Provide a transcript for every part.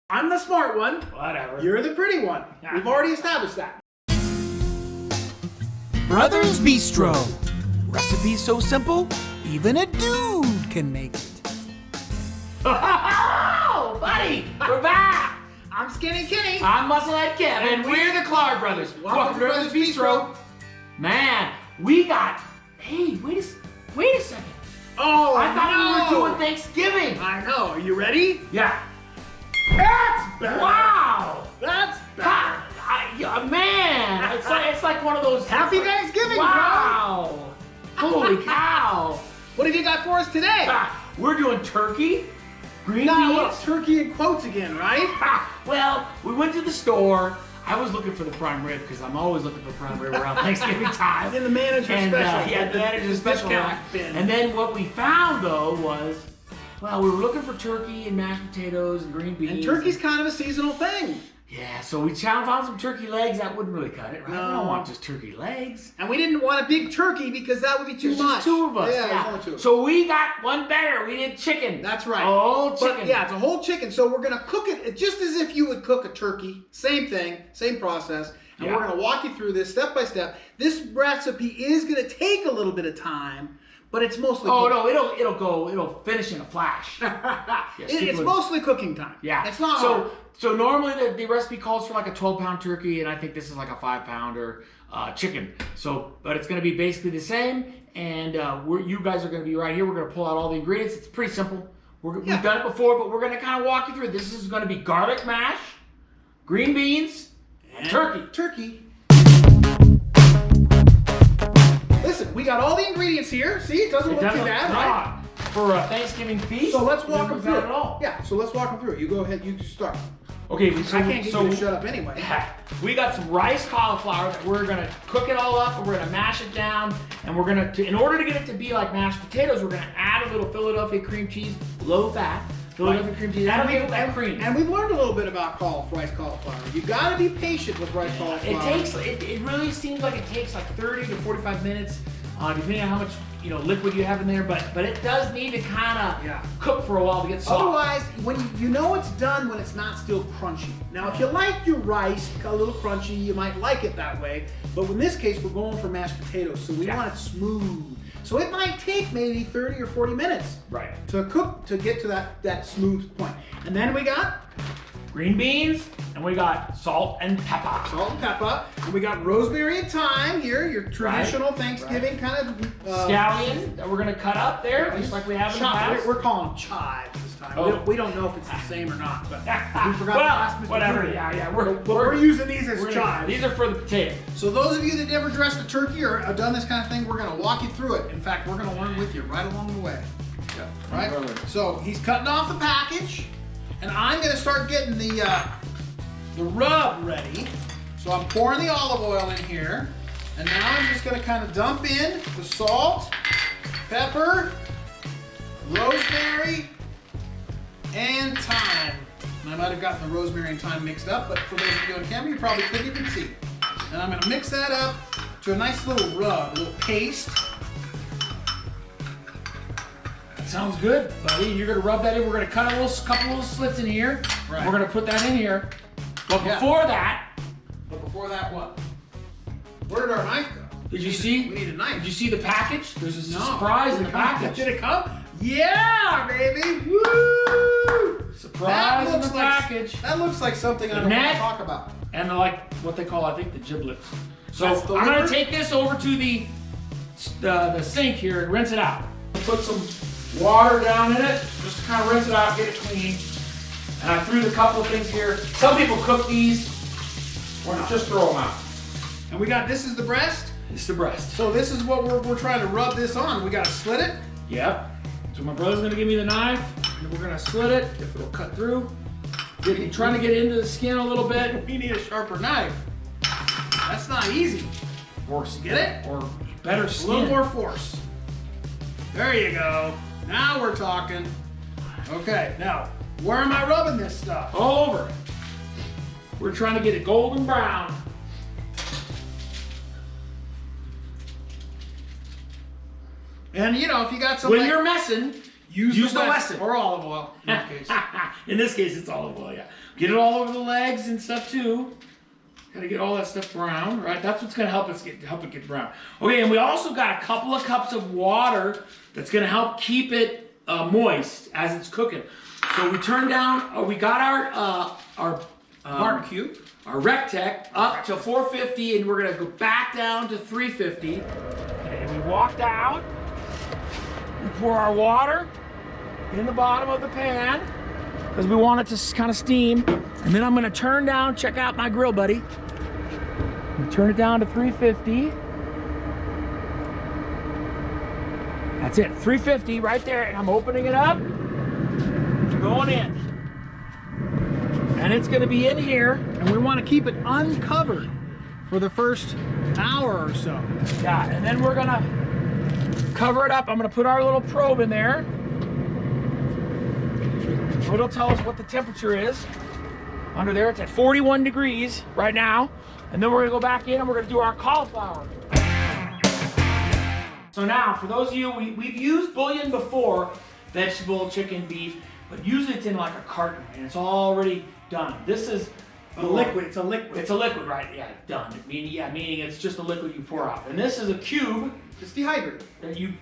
I'm the smart one. Whatever. You're the pretty one. We've already established that. Brothers Bistro. Recipes so simple, even a dude can make it. Oh, buddy, we're back. I'm Skinny Kenny. I'm Musclehead Kev, and we're the Klar brothers. Welcome to Brothers Bistro. Man, we got. Hey, wait a second. Oh, I thought we were doing Thanksgiving. I know. Are you ready? Yeah. That's better. Wow. That's better. Man, it's like one of those. Happy Thanksgiving, wow. Holy cow. What have you got for us today? We're doing turkey, green Now, beans. look, turkey in quotes again, right? Well, we went to the store. I was looking for the prime rib because I'm always looking for prime rib around Thanksgiving time. In the manager's special. Yeah, the manager's special. And then what we found though was, well, we were looking for turkey and mashed potatoes and green beans. And turkey's kind of a seasonal thing. Yeah, so we found some turkey legs. That wouldn't really cut it, right? No. We don't want just turkey legs. And we didn't want a big turkey because that would be too There's much. just two of us. Yeah, there's only two. So we got one better. We did chicken. That's right. Oh, chicken. But yeah, it's a whole chicken. So we're gonna cook it just as if you would cook a turkey. Same thing, same process. And we're gonna walk you through this step by step. This recipe is gonna take a little bit of time, but it's mostly. Oh no, it'll finish in a flash. It's mostly cooking time. Yeah. It's not hard. So normally the recipe calls for like a 12-pound turkey, and I think this is like a 5-pounder chicken. So, but it's going to be basically the same, and you guys are going to be right here. We're going to pull out all the ingredients. It's pretty simple. We've done it before, but we're going to kind of walk you through it. This is going to be garlic mash, green beans, and turkey. Listen, we got all the ingredients here. See, it doesn't look too bad, right? For a Thanksgiving feast. So let's walk them through it. All. Yeah, so let's walk them through it. You go ahead, you start. Okay, I can't get you to shut up anyway. We got some rice cauliflower that we're gonna cook it all up, and we're gonna mash it down, and we're gonna, in order to get it to be like mashed potatoes, we're gonna add a little Philadelphia cream cheese, low fat, Philadelphia cream cheese. That'll give it that cream. And we've learned a little bit about rice cauliflower. You gotta be patient with rice cauliflower. It really seems like it takes like 30 to 45 minutes, depending on how much liquid you have in there, but it does need to kind of cook for a while to get soft. Otherwise, when you know it's done when it's not still crunchy. Now, if you like your rice a little crunchy, you might like it that way. But in this case, we're going for mashed potatoes, so we want it smooth. So it might take maybe 30 or 40 minutes to cook to get to that smooth point. And then we got green beans, and we got salt and pepper. And we got rosemary and thyme here, your traditional Thanksgiving kind of scallion that we're gonna cut up there, just like we have in the past. We're calling them chives this time. Oh. We don't know if it's the same or not, but we forgot to ask Mr. whatever. Green. Yeah. We're using these as chives. These are for the potato. So those of you that never dressed a turkey or have done this kind of thing, we're gonna walk you through it. In fact, we're gonna learn with you right along the way. Right? So he's cutting off the package. And I'm gonna start getting the rub ready. So I'm pouring the olive oil in here. And now I'm just gonna kind of dump in the salt, pepper, rosemary, and thyme. And I might have gotten the rosemary and thyme mixed up, but for those of you on camera, you probably couldn't even see. And I'm gonna mix that up to a nice little rub, a little paste. Sounds good, buddy. You're gonna rub that in. We're gonna cut a couple little slits in here. Right. We're gonna put that in here. But before that, what? Where did our knife go? Did you see? We need a knife. Did you see the package? There's a surprise in the package. Did it come? Yeah, baby! Woo! Surprise in the package. That looks like something I don't want to talk about. And like what they call, I think, the giblets. So That's the I'm gonna liver? take this over to the sink here and rinse it out. Put some water down in it, just to kind of rinse it out, get it clean. And I threw a couple of things here. Some people cook these, or just throw them out. And we got, this is the breast? It's the breast. So this is what we're trying to rub this on. We gotta slit it. Yep. So my brother's gonna give me the knife, and we're gonna slit it, if it'll cut through. Trying to get into the skin a little bit. We need a sharper knife. That's not easy. Force. Get it? Or better skin. A little more force. There you go. Now we're talking. Okay, now, where am I rubbing this stuff? All over. We're trying to get it golden brown. And you know, if you got some When you're messing, Use the lesson. Or olive oil, in this case. In this case, it's olive oil, yeah. Get it all over the legs and stuff too. Gotta get all that stuff brown, right? That's what's gonna help it get brown. Okay, and we also got a couple of cups of water that's gonna help keep it moist as it's cooking. So we turned down, we got our Barbecue. our Rectech up to 450, and we're gonna go back down to 350. Okay, and we walked out. We pour our water in the bottom of the pan because we want it to kind of steam. And then I'm gonna turn down, check out my grill, buddy. Turn it down to 350. That's it, 350 right there. And I'm opening it up, going in. And it's gonna be in here. And we want to keep it uncovered for the first hour or so. Yeah, and then we're gonna cover it up. I'm gonna put our little probe in there. It'll tell us what the temperature is. Under there, it's at 41 degrees right now. And then we're gonna go back in and we're gonna do our cauliflower. So now, for those of you, we've used bouillon before, vegetable, chicken, beef, but usually it's in like a carton and it's already done. This is A liquid. It's a liquid. It's a liquid, right? Yeah, done. Meaning it's just a liquid you pour out. And this is a cube. It's dehydrated.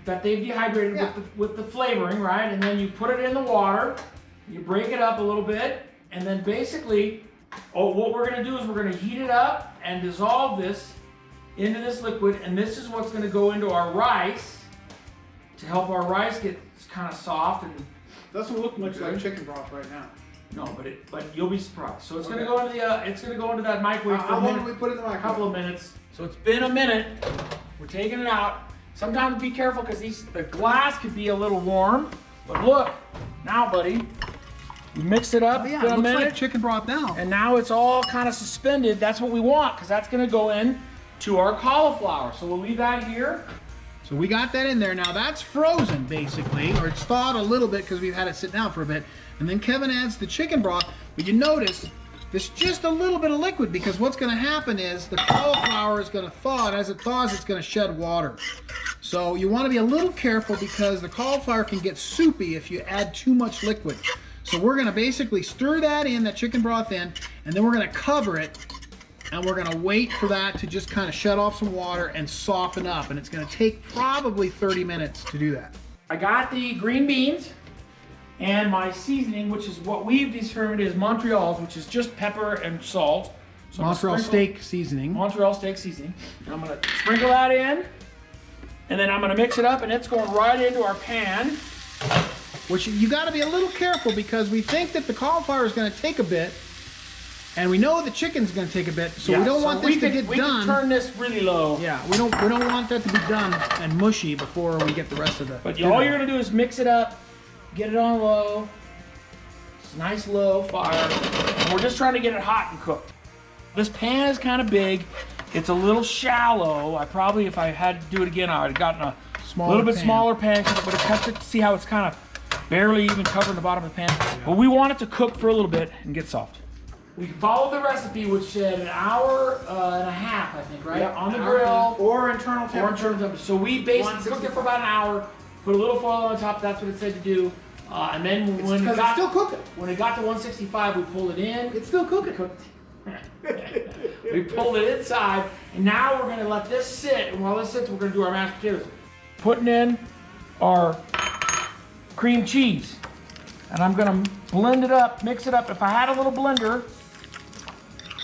That they've dehydrated with the flavoring, right? And then you put it in the water, you break it up a little bit, and then basically, what we're gonna do is we're gonna heat it up and dissolve this into this liquid, and this is what's gonna go into our rice to help our rice get kind of soft and Doesn't look much like chicken broth right now. no, but you'll be surprised. So it's gonna go into that microwave for How a long minute. do we put it in the A microwave? couple of minutes. So it's been a minute. We're taking it out. Sometimes be careful because the glass could be a little warm. But look, now, buddy, you mix it up. Oh, yeah, for it a looks minute, like chicken broth now. and now it's all kind of suspended. That's what we want because that's going to go in to our cauliflower. So we'll leave that here. So we got that in there. Now that's frozen basically, or it's thawed a little bit because we've had it sit down for a bit. And then Kevin adds the chicken broth. But you notice there's just a little bit of liquid because what's going to happen is the cauliflower is going to thaw, and as it thaws, it's going to shed water. So you want to be a little careful because the cauliflower can get soupy if you add too much liquid. So we're going to basically stir that in, that chicken broth in, and then we're going to cover it, and we're going to wait for that to just kind of shed off some water and soften up. And it's going to take probably 30 minutes to do that. I got the green beans and my seasoning, which is what we've determined is Montreal's, which is just pepper and salt. So I'm gonna Montreal sprinkle- steak seasoning. Montreal steak seasoning. And I'm gonna sprinkle that in, and then I'm gonna mix it up, and it's going right into our pan. Which you got to be a little careful because we think that the cauliflower is going to take a bit, and we know the chicken's going to take a bit, so we don't want this to get we done. can turn this really low. Yeah, we don't want that to be done and mushy before we get the rest of the. But all you're gonna do is mix it up, get it on low. It's nice low fire. And we're just trying to get it hot and cooked. This pan is kind of big. It's a little shallow. I probably, if I had to do it again, I would have gotten a little bit smaller pan because it would have kept it. See how it's kind of barely even covering the bottom of the pan. Yeah. But we want it to cook for a little bit and get soft. We followed the recipe, which said an hour and a half, I think, right? Yep, on the hour grill. or internal temperature. So we basically cooked it for about an hour, put a little foil on top, that's what it said to do. And then when Because it's still cooking. when it got to 165, we pulled it in. It's still cooking. We pulled it inside, and now we're gonna let this sit, and while this sits, we're gonna do our mashed potatoes. Putting in our cream cheese, and I'm gonna blend it up, mix it up. If I had a little blender,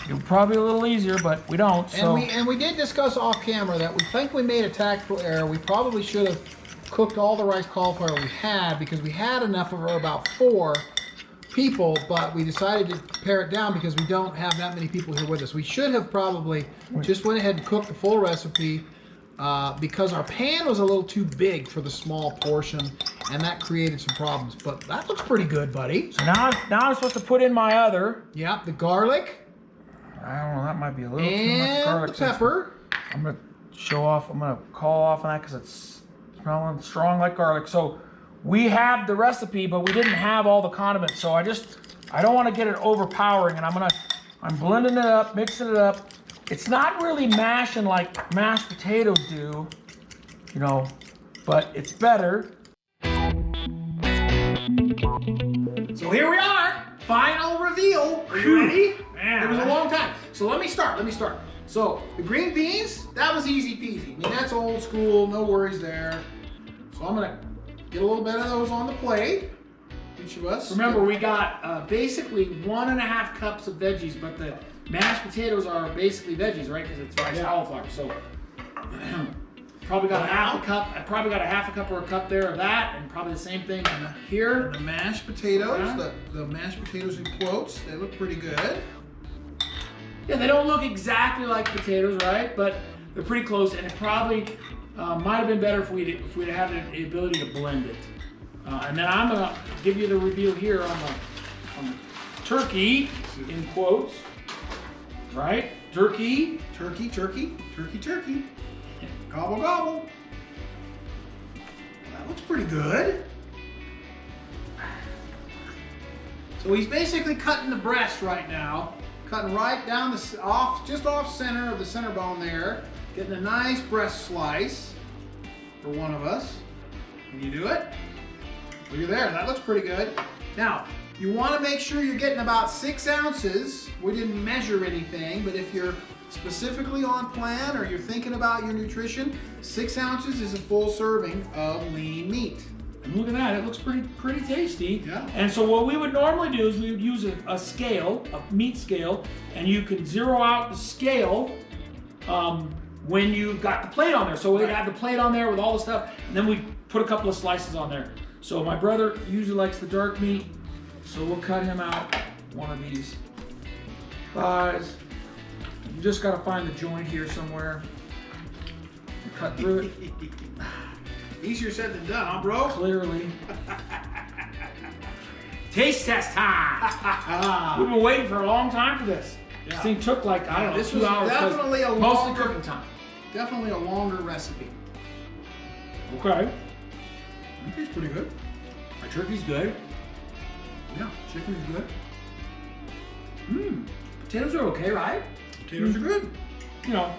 it would probably be a little easier, but we don't. So And we did discuss off camera that we think we made a tactical error. We probably should have cooked all the rice cauliflower we had because we had enough for about 4 people, but we decided to pare it down because we don't have that many people here with us. We should have probably just went ahead and cooked the full recipe because our pan was a little too big for the small portion, and that created some problems. But that looks pretty good, buddy. So now I'm supposed to put in my other. Yep, the garlic I don't know, that might be a little too much and garlic. the pepper. I'm gonna I'm gonna call off on that because it's smelling strong like garlic. So we have the recipe, but we didn't have all the condiments. So I don't want to get it overpowering, and I'm blending it up, mixing it up. It's not really mashing like mashed potatoes do, but it's better. here we are. Final reveal. Are you ready? Man. It was a long time. So let me start. So the green beans, that was easy peasy. I mean, that's old school, no worries there. So I'm gonna get a little bit of those on the plate. Each of us. Remember, we got basically 1.5 cups of veggies, but the mashed potatoes are basically veggies, right? Because it's rice cauliflower. So probably got a half a cup. I probably got a half a cup or a cup there of that, and probably the same thing here. The mashed potatoes, the mashed potatoes in quotes, they look pretty good. Yeah, they don't look exactly like potatoes, right? But they're pretty close, and it probably might have been better if we'd had the ability to blend it. And then I'm gonna give you the reveal here on the turkey in quotes, right? Turkey. Gobble, gobble. That looks pretty good. So he's basically cutting the breast right now. Cutting right down just off center of the center bone there. Getting a nice breast slice for one of us. Can you do it? Look at there, that looks pretty good. Now, you want to make sure you're getting about 6 ounces. We didn't measure anything, but if you're specifically on plan or you're thinking about your nutrition, 6 ounces is a full serving of lean meat. And look at that, it looks pretty tasty. Yeah. And so what we would normally do is we would use a scale, a meat scale, and you can zero out the scale when you've got the plate on there. So we'd have the plate on there with all the stuff, and then we put a couple of slices on there. So my brother usually likes the dark meat, so we'll cut him out one of these thighs. You just gotta find the joint here somewhere. Cut through it. Easier said than done, huh, bro? Clearly. Taste test time! We've been waiting for a long time for this. Yeah. This thing took like, I don't know, This 2 was hours. definitely a mostly longer cooking time. Definitely a longer recipe. Okay. It's pretty good. My turkey's good. Yeah, chicken's good. Potatoes are okay, right? Potatoes are good. You know.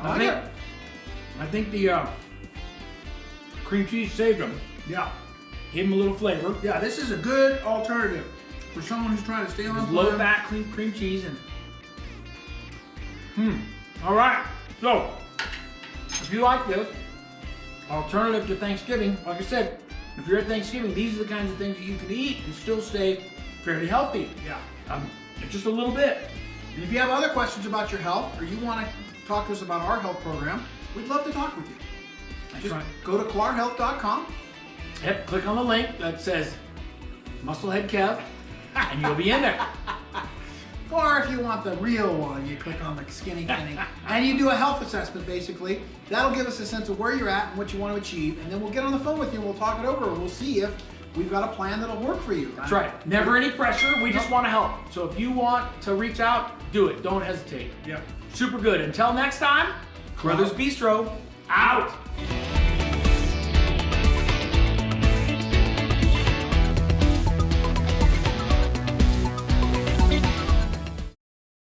I think the cream cheese saved them. Yeah. Gave them a little flavor. Yeah, this is a good alternative for someone who's trying to stay on It's plan. low fat cream cheese and all right. So if you like this alternative to Thanksgiving, like I said, if you're at Thanksgiving, these are the kinds of things that you can eat and still stay fairly healthy. Yeah. Just a little bit. And if you have other questions about your health or you want to talk to us about our health program, we'd love to talk with you. Just go to klarhealth.com. Yep, click on the link that says Musclehead Kev, and you'll be in there. Or if you want the real one, you click on the skinny thing. And you do a health assessment, basically. That'll give us a sense of where you're at and what you want to achieve. And then we'll get on the phone with you and we'll talk it over and we'll see if we've got a plan that'll work for you. That's right. Never any pressure. We just want to help. So if you want to reach out, do it. Don't hesitate. Yep. Super good. Until next time, Brothers Bistro, out.